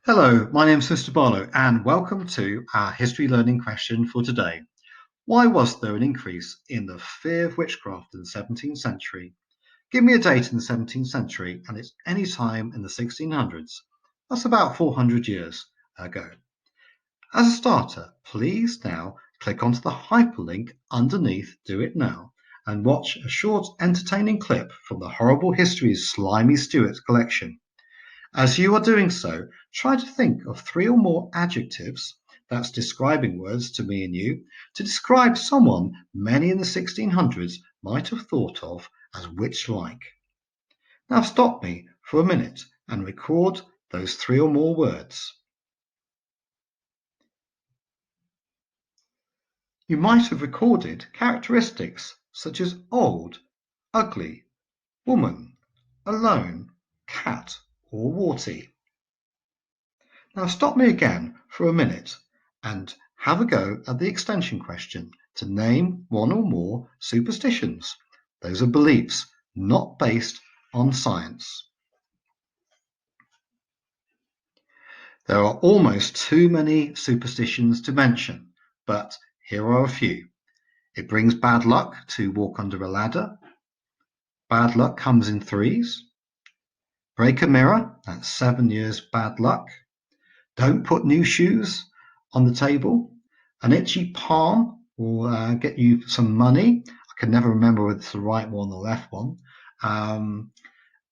Hello, my name is Mr. Barlow, and welcome to our history learning question for today. Why was there an increase in the fear of witchcraft in the 17th century? Give me a date in the 17th century, and it's any time in the 1600s. That's about 400 years ago. As a starter, please now click onto the hyperlink underneath Do It Now and watch a short, entertaining clip from the Horrible Histories Slimy Stewart's collection. As you are doing so, try to think of three or more adjectives, that's describing words to me and you, to describe someone many in the 1600s might have thought of as witch-like. Now stop me for a minute and record those three or more words. You might have recorded characteristics such as old, ugly, woman, alone, cat, or warty. Now stop me again for a minute and have a go at the extension question to name one or more superstitions. Those are beliefs not based on science. There are almost too many superstitions to mention, but here are a few. It brings bad luck to walk under a ladder. Bad luck comes in threes. Break a mirror, that's 7 years bad luck. Don't put new shoes on the table. An itchy palm will get you some money. I can never remember whether it's the right one or the left one.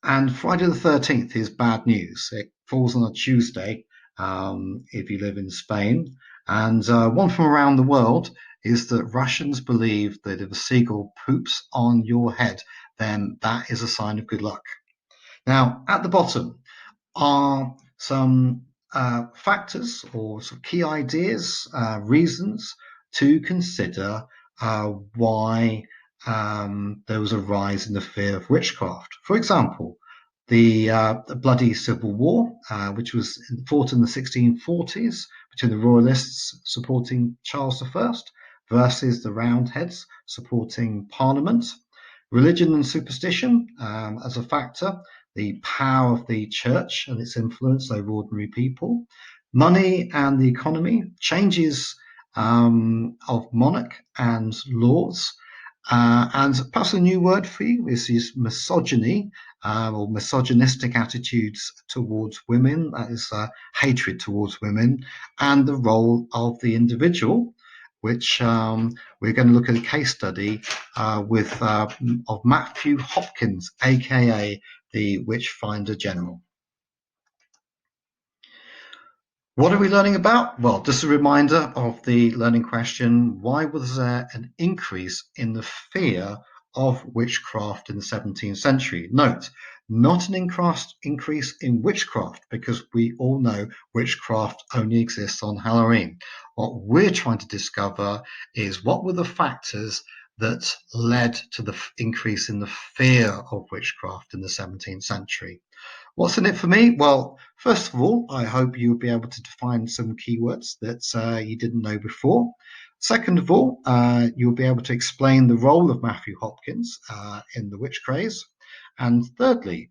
And Friday the 13th is bad news. It falls on a Tuesday if you live in Spain. And one from around the world is that Russians believe that if a seagull poops on your head, then that is a sign of good luck. Now, at the bottom are some factors or some key ideas, reasons to consider why there was a rise in the fear of witchcraft. For example, the bloody Civil War, which was fought in the 1640s between the Royalists supporting Charles I versus the Roundheads supporting Parliament. Religion and superstition as a factor, the power of the church and its influence over ordinary people, money and the economy, changes of monarch and laws, and perhaps a new word for you is misogyny or misogynistic attitudes towards women, that is hatred towards women, and the role of the individual, which we're going to look at a case study of Matthew Hopkins, aka the Witchfinder General. What are we learning about? Well, just a reminder of the learning question, why was there an increase in the fear of witchcraft in the 17th century? Note, not an increase in witchcraft, because we all know witchcraft only exists on Halloween. What we're trying to discover is what were the factors that led to the increase in the fear of witchcraft in the 17th century. What's in it for me? Well, first of all, I hope you'll be able to define some keywords that you didn't know before. Second of all, you'll be able to explain the role of Matthew Hopkins in the witch craze. And thirdly,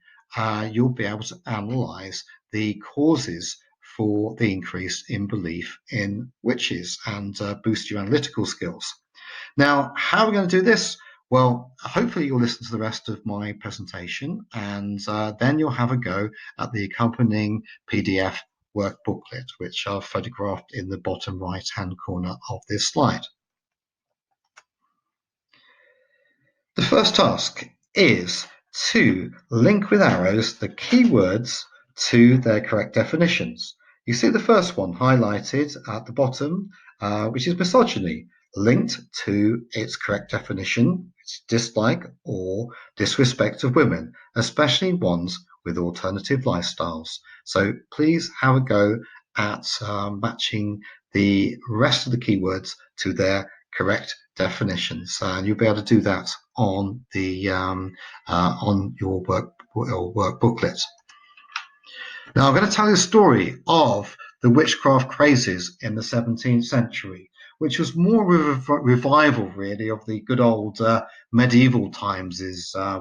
you'll be able to analyze the causes for the increase in belief in witches and boost your analytical skills. Now, how are we going to do this? Well, hopefully you'll listen to the rest of my presentation, and then you'll have a go at the accompanying PDF work booklet, which are photographed in the bottom right-hand corner of this slide. The first task is to link with arrows the keywords to their correct definitions. You see the first one highlighted at the bottom, which is misogyny, linked to its correct definition, its dislike or disrespect of women, especially ones with alternative lifestyles. So please have a go at matching the rest of the keywords to their correct definitions, and you'll be able to do that on the on your work booklet. Now, I'm going to tell you a story of the witchcraft crazes in the 17th century, which was more of a revival, really, of the good old medieval times'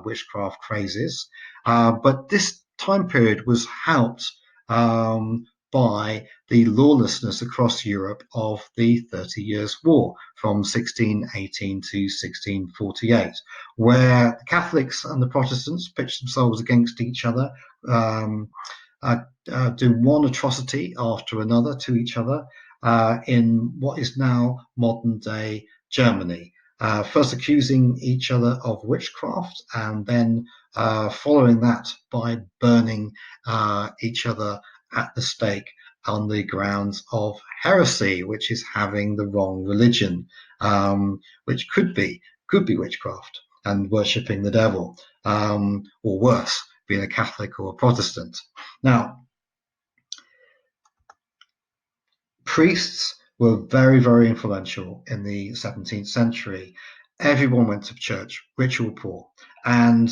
witchcraft crazes. But this time period was helped by the lawlessness across Europe of the 30 Years' War from 1618 to 1648, where the Catholics and the Protestants pitched themselves against each other, um, do one atrocity after another to each other in what is now modern day Germany. First accusing each other of witchcraft, and then following that by burning each other at the stake on the grounds of heresy, which is having the wrong religion, which could be witchcraft and worshipping the devil, or worse, being a Catholic or a Protestant. Now, priests were very, very influential in the 17th century. Everyone went to church, rich or poor, and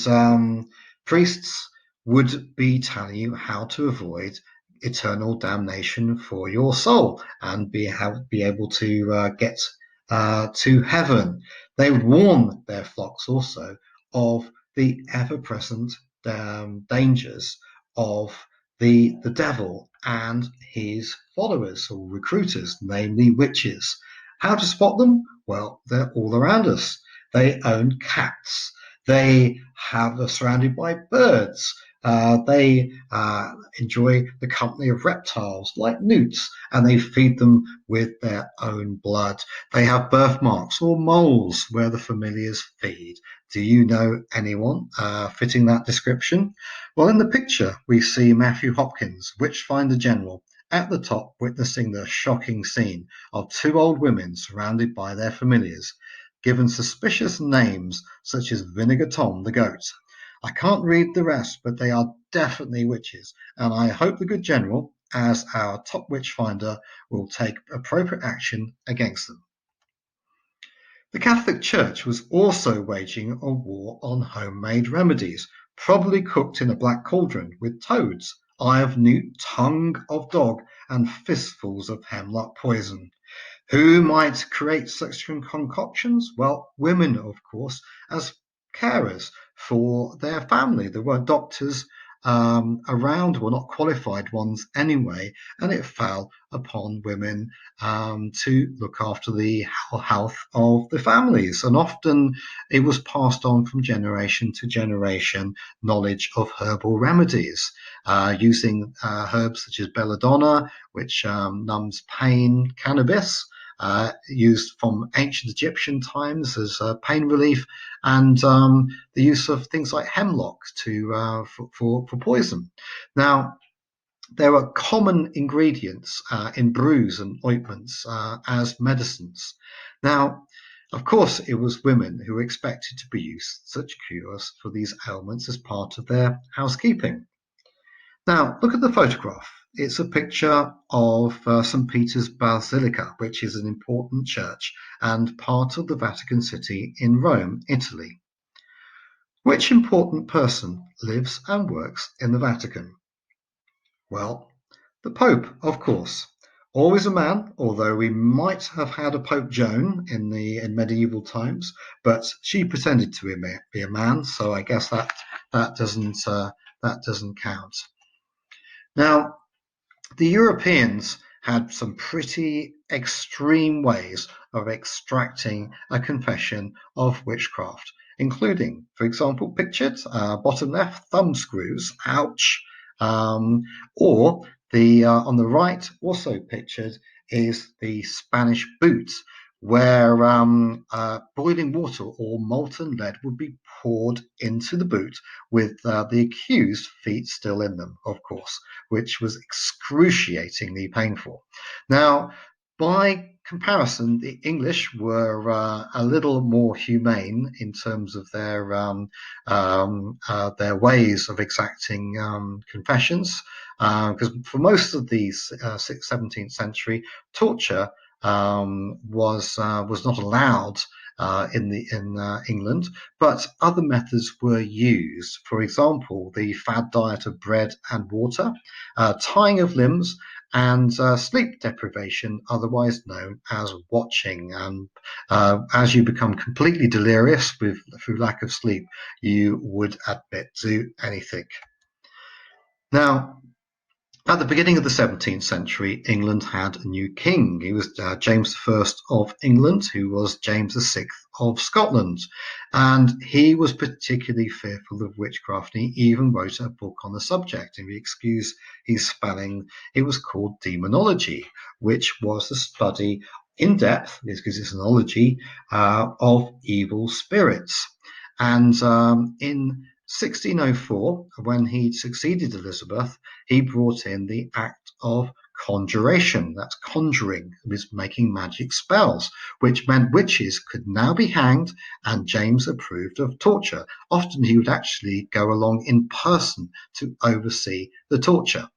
priests would be telling you how to avoid eternal damnation for your soul and be able to get to heaven. They warn their flocks also of the ever-present dangers of the devil and his followers or recruiters, namely witches. How to spot them? Well, they're all around us. They own cats. They are surrounded by birds. They enjoy the company of reptiles like newts, and they feed them with their own blood. They have birthmarks or moles where the familiars feed. Do you know anyone fitting that description? Well, in the picture, we see Matthew Hopkins, Witchfinder General, at the top witnessing the shocking scene of two old women surrounded by their familiars, given suspicious names such as Vinegar Tom the Goat. I can't read the rest, but they are definitely witches, and I hope the good general, as our top witchfinder, will take appropriate action against them. The Catholic Church was also waging a war on homemade remedies, probably cooked in a black cauldron with toads, eye of newt, tongue of dog, and fistfuls of hemlock poison. Who might create such concoctions? Well, women, of course, as carers for their family. There weren't doctors around, well, not qualified ones anyway, and it fell upon women to look after the health of the families. And often it was passed on from generation to generation knowledge of herbal remedies, using herbs such as belladonna, which numbs pain, cannabis, used from ancient Egyptian times as pain relief, and the use of things like hemlock for poison. Now, there are common ingredients in brews and ointments as medicines. Now, of course, it was women who were expected to produce such cures for these ailments as part of their housekeeping. Now, look at the photograph. It's a picture of St. Peter's Basilica, which is an important church and part of the Vatican City in Rome, Italy. Which important person lives and works in the Vatican? Well, the Pope, of course. Always a man, although we might have had a Pope Joan in medieval times, but she pretended to be a man, so I guess that doesn't count. Now, the Europeans had some pretty extreme ways of extracting a confession of witchcraft, including, for example, pictured bottom left thumb screws, ouch, or the on the right, also pictured, is the Spanish boot, where boiling water or molten lead would be poured into the boot with the accused feet still in them, of course, which was excruciatingly painful. Now, by comparison, the English were a little more humane in terms of their ways of exacting confessions, because for most of the 17th century, torture was not allowed in England, but other methods were used. For example, the fad diet of bread and water, tying of limbs, and sleep deprivation, otherwise known as watching. And as you become completely delirious through lack of sleep, you would admit to anything. Now, At the beginning of the 17th century, England had a new king. He was James I of England, who was James VI of Scotland. And he was particularly fearful of witchcraft. And he even wrote a book on the subject. If you excuse his spelling, it was called Demonology, which was the study in depth, because it's an ology, of evil spirits. And in 1604, when he succeeded Elizabeth, he brought in the act of conjuration. That's conjuring, was making magic spells, which meant witches could now be hanged, and James approved of torture. Often he would actually go along in person to oversee the torture.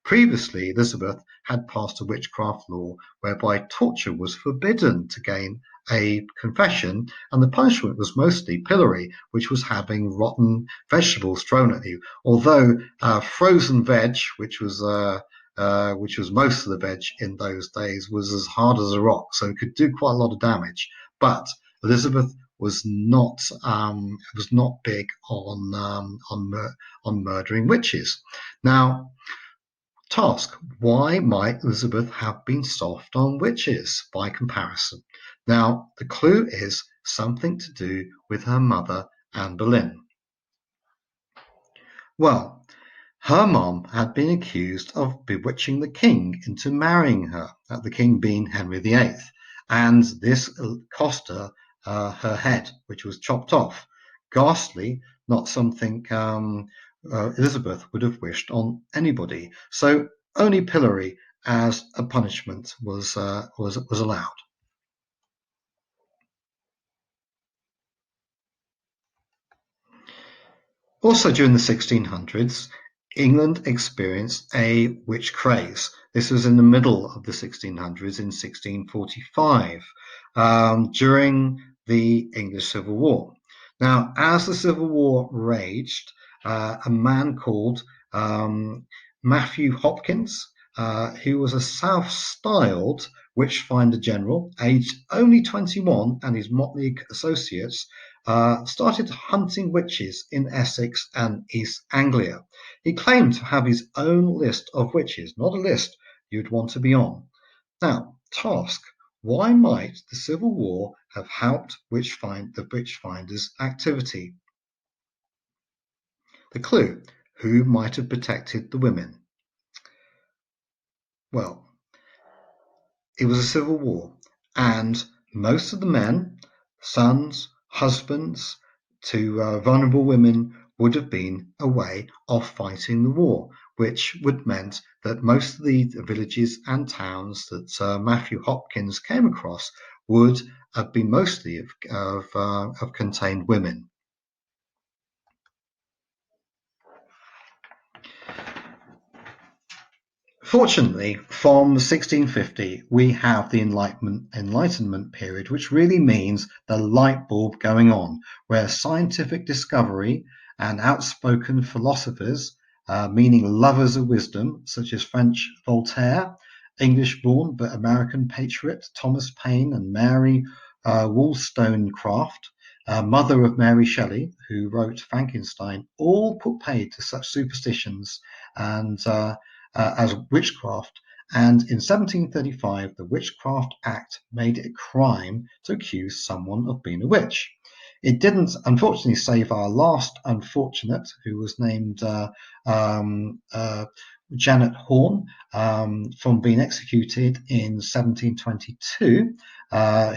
Previously, Elizabeth had passed a witchcraft law whereby torture was forbidden to gain a confession, and the punishment was mostly pillory, which was having rotten vegetables thrown at you. Although frozen veg, which was most of the veg in those days, was as hard as a rock, so it could do quite a lot of damage. But Elizabeth was not big on murdering witches. Now, task: why might Elizabeth have been soft on witches by comparison? Now, the clue is something to do with her mother, Anne Boleyn. Well, her mom had been accused of bewitching the king into marrying her, the king being Henry VIII, and this cost her her head, which was chopped off. Ghastly, not something Elizabeth would have wished on anybody. So only pillory as a punishment was allowed. Also during the 1600s, England experienced a witch craze. This was in the middle of the 1600s in 1645, during the English Civil War. Now, as the Civil War raged, a man called Matthew Hopkins, who was a self-styled witchfinder general, aged only 21, and his motley associates started hunting witches in Essex and East Anglia. He claimed to have his own list of witches, not a list you'd want to be on. Now, task: why might the Civil War have helped the witchfinders' activity? The clue: who might have protected the women? Well, it was a civil war, and most of the men, sons, husbands to vulnerable women, would have been away off fighting the war, which would meant that most of the villages and towns that Matthew Hopkins came across would have been mostly of contained women. Fortunately, from 1650, we have the Enlightenment period, which really means the light bulb going on, where scientific discovery and outspoken philosophers, meaning lovers of wisdom, such as French Voltaire, English-born but American patriot Thomas Paine, and Mary Wollstonecraft, mother of Mary Shelley, who wrote Frankenstein, all put paid to such superstitions and as witchcraft, and in 1735 the Witchcraft Act made it a crime to accuse someone of being a witch. It didn't, unfortunately, save our last unfortunate, who was named um, uh, Janet Horne, from being executed in 1722,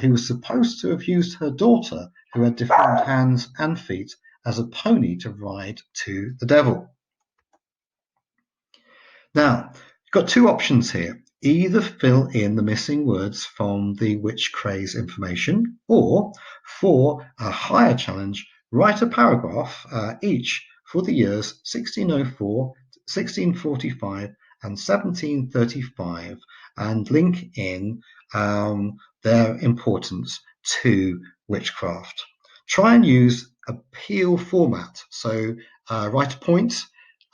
who was supposed to have used her daughter, who had deformed hands and feet, as a pony to ride to the devil. Now, you've got two options here. Either fill in the missing words from the witch craze information, or for a higher challenge, write a paragraph each for the years 1604, 1645, and 1735, and link in their importance to witchcraft. Try and use a peel format. So write a point,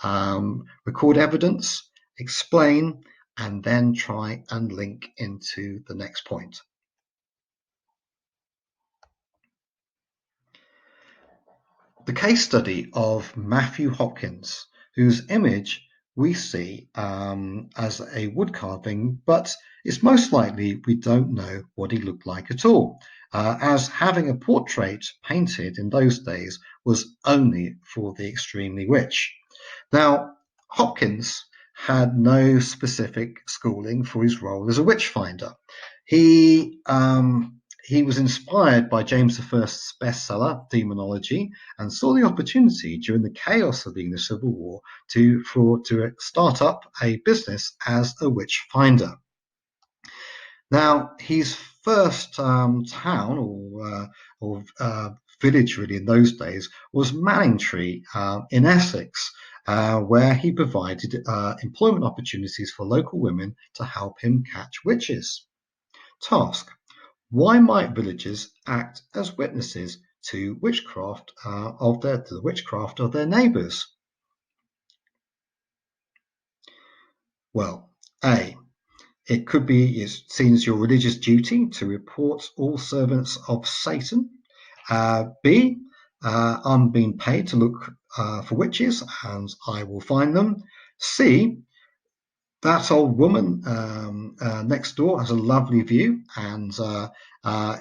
record evidence, explain, and then try and link into the next point. The case study of Matthew Hopkins, whose image we see as a wood carving, but it's most likely we don't know what he looked like at all, as having a portrait painted in those days was only for the extremely rich. Now, Hopkins had no specific schooling for his role as a witch finder. He was inspired by James I's bestseller, Demonology, and saw the opportunity during the chaos of the English Civil War to start up a business as a witch finder. Now, his first town or village, really, in those days was Manningtree in Essex, where he provided employment opportunities for local women to help him catch witches. Task: why might villagers act as witnesses to the witchcraft of their neighbours? Well, A. It could be seen as your religious duty to report all servants of Satan. B. I'm being paid to look for witches and I will find them. C. That old woman next door has a lovely view, and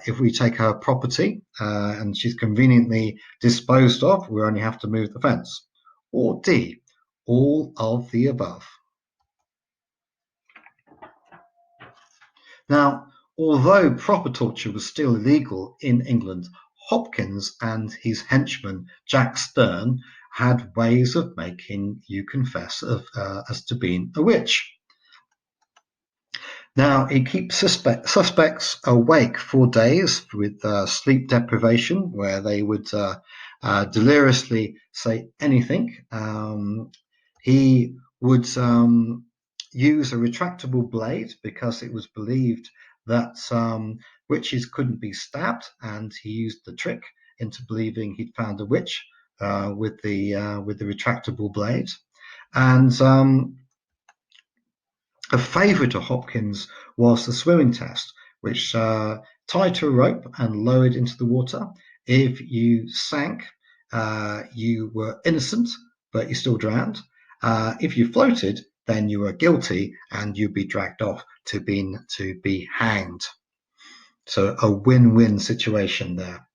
if we take her property and she's conveniently disposed of, we only have to move the fence. Or D. All of the above. Now, although proper torture was still illegal in England, Hopkins and his henchman Jack Stern had ways of making you confess as to being a witch. Now, it keeps suspects awake for days with sleep deprivation, where they would deliriously say anything. He would use a retractable blade because it was believed that witches couldn't be stabbed, and he used the trick into believing he'd found a witch with the retractable blade. And a favourite of Hopkins was the swimming test, which tied to a rope and lowered into the water. If you sank, you were innocent, but you still drowned. If you floated, then you were guilty and you'd be dragged off to be hanged. So a win-win situation there.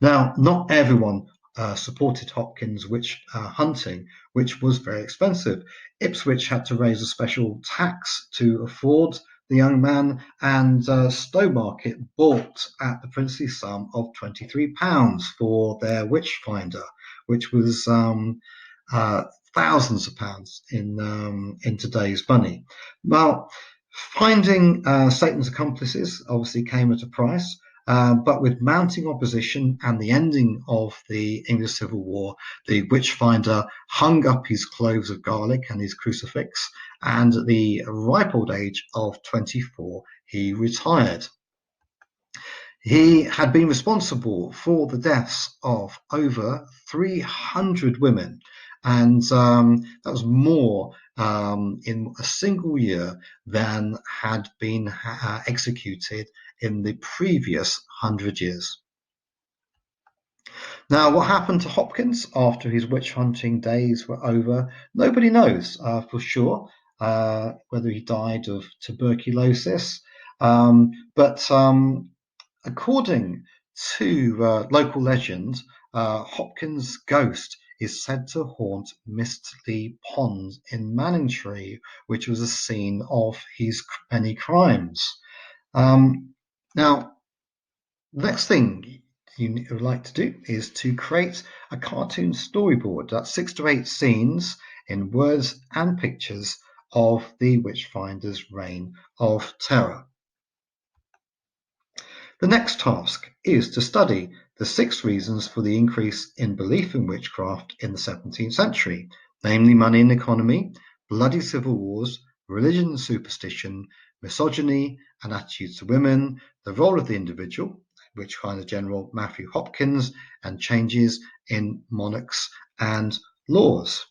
Now, not everyone supported Hopkins' witch hunting, which was very expensive. Ipswich had to raise a special tax to afford the young man, and Stowmarket balked at the princely sum of £23 for their witch finder, which was uh, thousands of pounds in today's money. Well, finding Satan's accomplices obviously came at a price. But with mounting opposition and the ending of the English Civil War, the witchfinder hung up his cloves of garlic and his crucifix, and at the ripe old age of 24, he retired. He had been responsible for the deaths of over 300 women, and that was more in a single year than had been executed in the previous 100 years. Now, what happened to Hopkins after his witch hunting days were over, nobody knows for sure whether he died of tuberculosis, but according to local legend, Hopkins' ghost is said to haunt Mistley Pond in Manningtree, which was a scene of his many crimes. Now, the next thing you would like to do is to create a cartoon storyboard. That's 6 to 8 scenes in words and pictures of the Witchfinder's reign of terror. The next task is to study the 6 reasons for the increase in belief in witchcraft in the 17th century, namely money and economy, bloody civil wars, religion and superstition, misogyny and attitudes to women, the role of the individual, Witchfinder General Matthew Hopkins, and changes in monarchs and laws.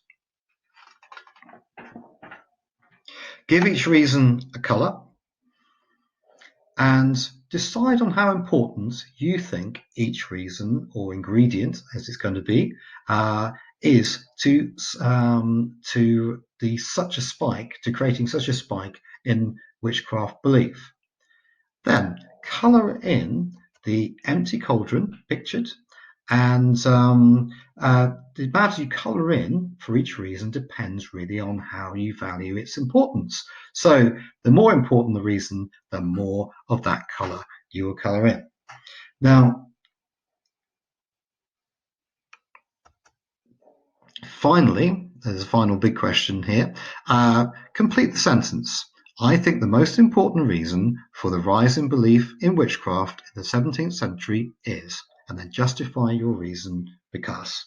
Give each reason a colour and decide on how important you think each reason or ingredient, as it's going to be, is to creating such a spike in witchcraft belief. Then colour in the empty cauldron pictured, and the amount you colour in for each reason depends really on how you value its importance. So the more important the reason, the more of that colour you will colour in. Now, finally, there's a final big question here. Complete the sentence. I think the most important reason for the rise in belief in witchcraft in the 17th century is, and then justify your reason because.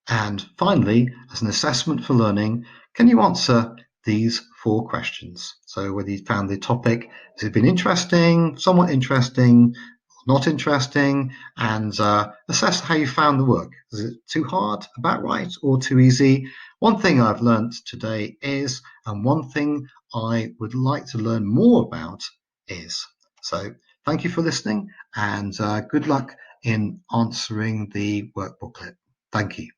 And finally, as an assessment for learning, can you answer these 4 questions? So whether you found the topic, has it been interesting, somewhat interesting, not interesting, and assess how you found the work. Is it too hard, about right, or too easy? One thing I've learned today is, and one thing I would like to learn more about is. So thank you for listening, and good luck in answering the work booklet. Thank you.